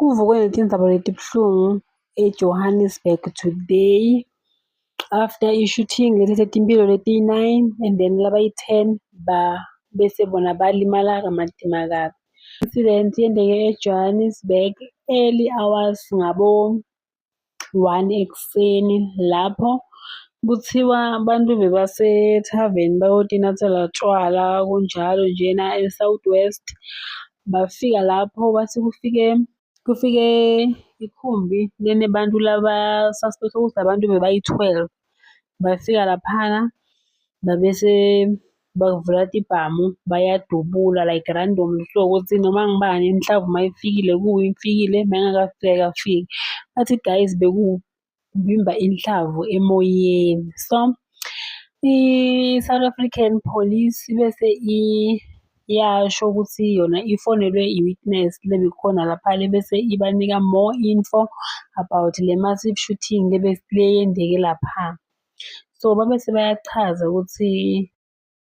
Kuvukwe netindzaba letibuhlungu eJohannesburg today after i-shooting lethethe timphilo leti-9 and then labayi-10 bese bona balimala kabi. Incident yendeke eJohannesburg early hours ngabo-1 ekuseni lapho kuthiwa abantu bebase-thaveni bayotinathela tshwala kunjalo njena e-South West. Bafika lapho bathi kufike ikhumbi lenebantu laba-suspect ukuthi abantu bebayi-12. Bafika laphana babese bavula tibhamu bayadubula like randomly so ukuthi noma ngibani inhlamvu mayifikile kuye ifikile mayingakafiki ayikafiki. Bathi guys bekuvimba inhlamvu emoyeni. So i-South African Police bese yasho ukuthi yona ifonelwe i-witness lebikhona lapha bese ibanika more info about le massive shooting leyendeke lapha. So babese bayachaza ukuthi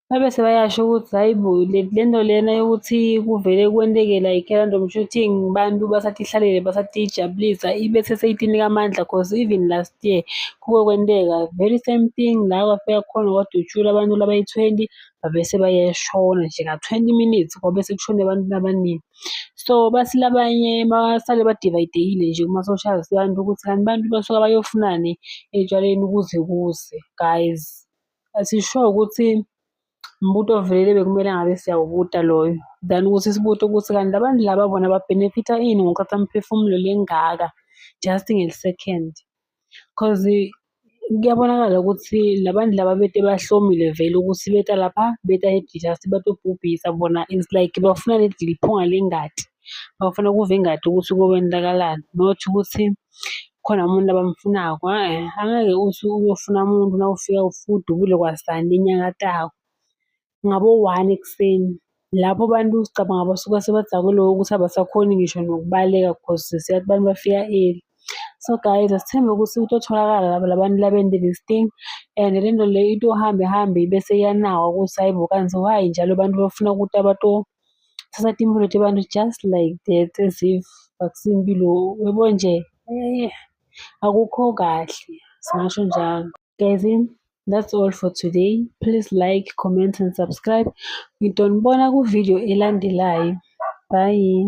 babese bayasho ukuthi hayi bo lento lena yokuthi kuvele kwenteke like random shooting bantu basathi ihlalele basathi ijabulisa ibese seyitinika amandla cause even last year kuke kwenteka very same thing la kwafika khona kwadutshulwa abantu labayi-20 babese bayashona nje nga-20 minutes kwabese kushone abantu abaningi. So bathi labanye basale badivayidekile nje kuma-socials abantu ukuthi kanti bantu basuka bayofunani etshwaleni kuze guys. Asisho ukuthi mbuto vele bekumele ngabe siyawubuta loyo than ukuthi sibuke ukuthi kanti labantu laba bona babhenefitha ini ngokuthatha imphefumulo lengaka just ngeli-second. Cause kuyabonakala ukuthi labantu laba bete bahlomile vele ukuthi beta lapha beta just batobhubhisa bona it's like bafuna liphunga lengadi. Bafuna ukuva ingadi ukuthi kokwenzakalani not ukuthi khona umuntu abamfunako. Angeke uthi uyofuna umuntu nawufika ufudukule kwasani enyakatako ngabo-1 ekuseni lapho abantu sicabanga basuka sebadzakwe ukuthi abasakhoni ngisho nokubaleka cause siyathi abantu bafika early. So guys asithembe ukuthi kutotholakala labantu labende this thing and lento le itohambe bese iyanawa ukuthi hayibo kanti why njalo abantu bafuna ukuthi abatothatha timphilo tabantu just like that as if akusimpilo yabo nje akukho kahle singasho njalo. Guys, that's all for today. Please like, comment and subscribe. Ngitonibona ku video elandelayo. Bye.